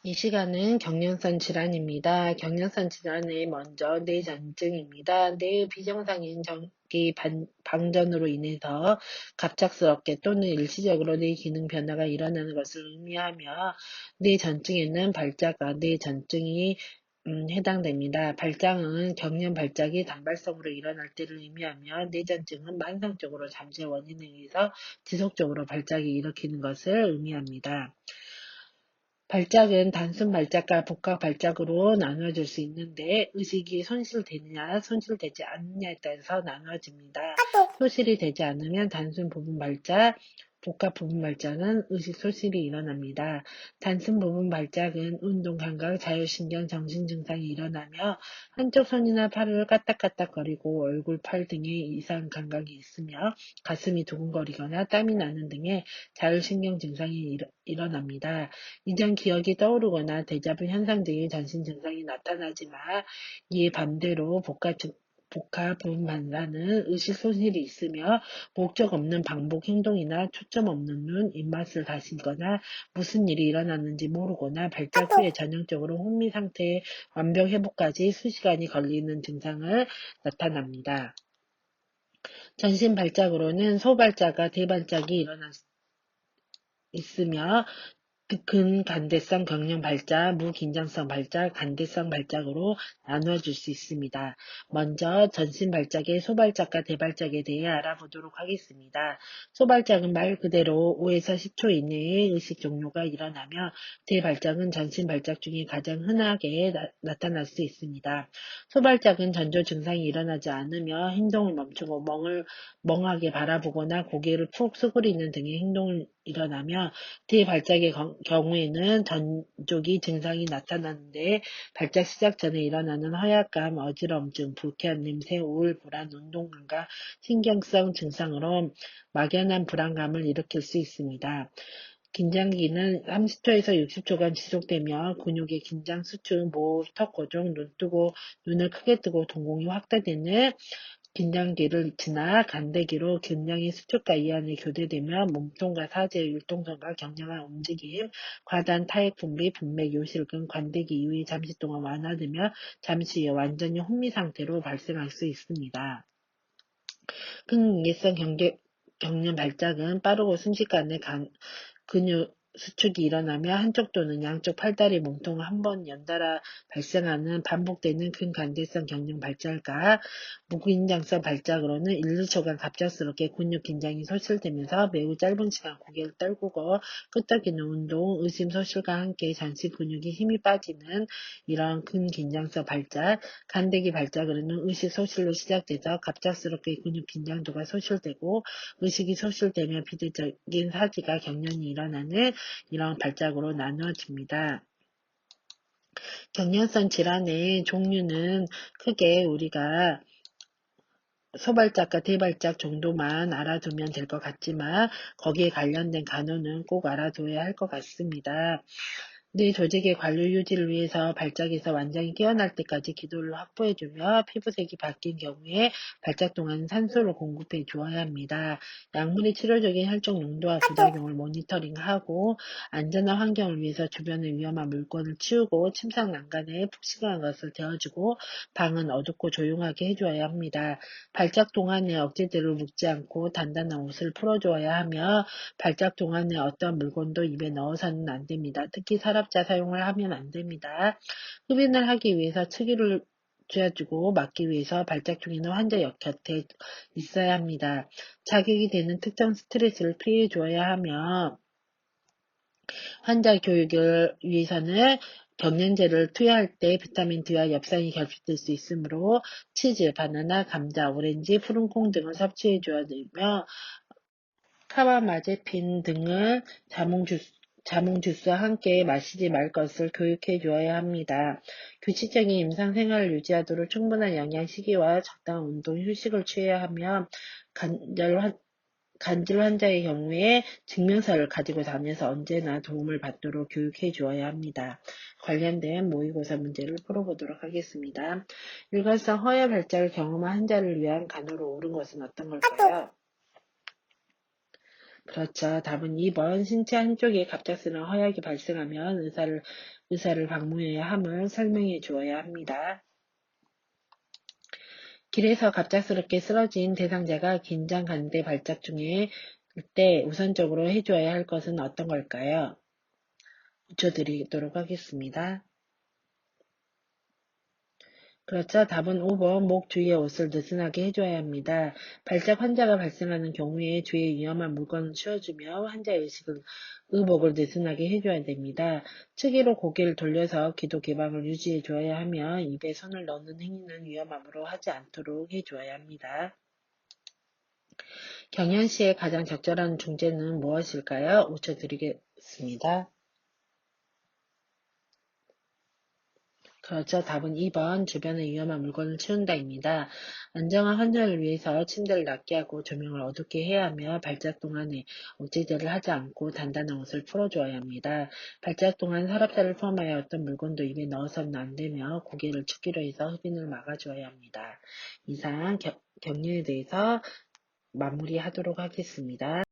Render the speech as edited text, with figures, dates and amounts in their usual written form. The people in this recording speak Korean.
이 시간은 경련성 질환입니다. 경련성 질환의 먼저 뇌전증입니다. 뇌의 비정상인 전기 방전으로 인해서 갑작스럽게 또는 일시적으로 뇌 기능 변화가 일어나는 것을 의미하며 뇌전증에는 발작과 뇌전증이 해당됩니다. 발작은 경련 발작이 단발성으로 일어날 때를 의미하며 뇌전증은 만성적으로 잠재 원인에 의해서 지속적으로 발작이 일으키는 것을 의미합니다. 발작은 단순 발작과 복합 발작으로 나누어질 수 있는데 의식이 손실되느냐 손실되지 않느냐에 따라서 나누어집니다. 손실이 되지 않으면 단순 부분 발작, 복합 부분 발작은 의식 손실이 일어납니다. 단순 부분 발작은 운동 감각, 자율신경, 정신 증상이 일어나며 한쪽 손이나 팔을 까딱까딱거리고 얼굴, 팔 등에 이상 감각이 있으며 가슴이 두근거리거나 땀이 나는 등의 자율신경 증상이 일어납니다. 이전 기억이 떠오르거나 데자부 현상 등의 전신 증상이 나타나지만 이에 반대로 복합 분반사는 의식 손실이 있으며 목적 없는 반복 행동이나 초점 없는 눈, 입맛을 다시거나 무슨 일이 일어났는지 모르거나 발작 후에 전형적으로 혼미 상태의 완벽 회복까지 수시간이 걸리는 증상을 나타납니다. 전신 발작으로는 소발작과 대발작이 일어날 수 있으며 근간대성 경련 발작, 무긴장성 발작, 간대성 발작으로 나누어질 수 있습니다. 먼저 전신 발작의 소발작과 대발작에 대해 알아보도록 하겠습니다. 소발작은 말 그대로 5에서 10초 이내에 의식 종료가 일어나며 대발작은 전신 발작 중에 가장 흔하게 나타날 수 있습니다. 소발작은 전조 증상이 일어나지 않으며 행동을 멈추고 멍하게 바라보거나 고개를 푹 수그리는 등의 행동을 일어나며 대발작의 경우에는 전조기 증상이 나타나는데 발작 시작 전에 일어나는 허약감, 어지럼증, 불쾌한 냄새, 우울, 불안, 운동감각, 신경성 증상으로 막연한 불안감을 일으킬 수 있습니다. 긴장기는 30초에서 60초간 지속되며 근육의 긴장, 수축, 모호, 턱 고정, 눈 뜨고 눈을 크게 뜨고 동공이 확대되는 긴장기를 지나 간대기로 긴장의 수축과 이완이 교대되며 몸통과 사지의 율동성과 격렬한 움직임, 과다한 타액 분비, 분맥, 요실금, 관대기 이후에 잠시 동안 완화되며 잠시 후에 완전히 혼미 상태로 발생할 수 있습니다. 근육성 경련 발작은 빠르고 순식간에 근육 수축이 일어나며 한쪽 또는 양쪽 팔다리 몸통을 한 번 연달아 발생하는 반복되는 근간대성 경련 발작과 무긴장성 발작으로는 1, 2초간 갑작스럽게 근육 긴장이 소실되면서 매우 짧은 시간 고개를 떨구고 끄덕이는 운동, 의심소실과 함께 전신 근육이 힘이 빠지는 이러한 근긴장성 발작, 간대기 발작으로는 의식 소실로 시작돼서 갑작스럽게 근육 긴장도가 소실되고 의식이 소실되며 비대적인 사지가 경련이 일어나는 이런 발작으로 나누어집니다. 경련성 질환의 종류는 크게 우리가 소발작과 대발작 정도만 알아두면 될 것 같지만 거기에 관련된 간호는 꼭 알아둬야 할 것 같습니다. 뇌 조직의 관리 유지를 위해서 발작에서 완전히 깨어날 때까지 기도를 확보해주며 피부색이 바뀐 경우에 발작 동안 산소를 공급해 주어야 합니다. 약물의 치료적인 혈중 농도와 부작용을 모니터링하고 안전한 환경을 위해서 주변의 위험한 물건을 치우고 침상 난간에 푹신한 것을 데워주고 방은 어둡고 조용하게 해주어야 합니다. 발작 동안에 억지대로 묶지 않고 단단한 옷을 풀어주어야 하며 발작 동안에 어떤 물건도 입에 넣어서는 안 됩니다. 특히 서랍자 사용을 하면 안 됩니다. 흡인을 하기 위해서 측이를 쥐어주고 막기 위해서 발작 중에는 환자 곁에 있어야 합니다. 자극이 되는 특정 스트레스를 피해 주어야 하며 환자 교육을 위해서는 경련제를 투여할 때 비타민 D와 엽산이 결핍될 수 있으므로 치즈, 바나나, 감자, 오렌지, 푸른콩 등을 섭취해 줘야 되며 카바마제핀 등을 자몽 주스와 함께 마시지 말 것을 교육해 주어야 합니다. 규칙적인 임상 생활을 유지하도록 충분한 영양, 식이와 적당한 운동, 휴식을 취해야 하며 간질 환자의 경우에 증명서를 가지고 다녀서 언제나 도움을 받도록 교육해 주어야 합니다. 관련된 모의고사 문제를 풀어보도록 하겠습니다. 일관성 허혈 발작을 경험한 환자를 위한 간호로 옳은 것은 어떤 걸까요? 그렇죠. 답은 2번. 신체 한쪽에 갑작스러운 허약이 발생하면 의사를 방문해야 함을 설명해 주어야 합니다. 길에서 갑작스럽게 쓰러진 대상자가 긴장 간대 발작 중에 때 우선적으로 해줘야 할 것은 어떤 걸까요? 붙여드리도록 하겠습니다. 그렇죠. 답은 5번. 목 주위의 옷을 느슨하게 해줘야 합니다. 발작 환자가 발생하는 경우에 주위에 위험한 물건을 치워주며 환자 의복을 느슨하게 해줘야 됩니다. 측위로 고개를 돌려서 기도 개방을 유지해 줘야 하며 입에 손을 넣는 행위는 위험함으로 하지 않도록 해줘야 합니다. 경연 시에 가장 적절한 중재는 무엇일까요? 5초 드리겠습니다. 그렇죠. 답은 2번. 주변에 위험한 물건을 치운다입니다. 안정한 환자를 위해서 침대를 낮게 하고 조명을 어둡게 해야 하며 발작 동안에 억제제를 하지 않고 단단한 옷을 풀어주어야 합니다. 발작 동안 서랍장을 포함하여 어떤 물건도 입에 넣어서는 안 되며 고개를 축기로 해서 흡인을 막아주어야 합니다. 이상 격리에 대해서 마무리하도록 하겠습니다.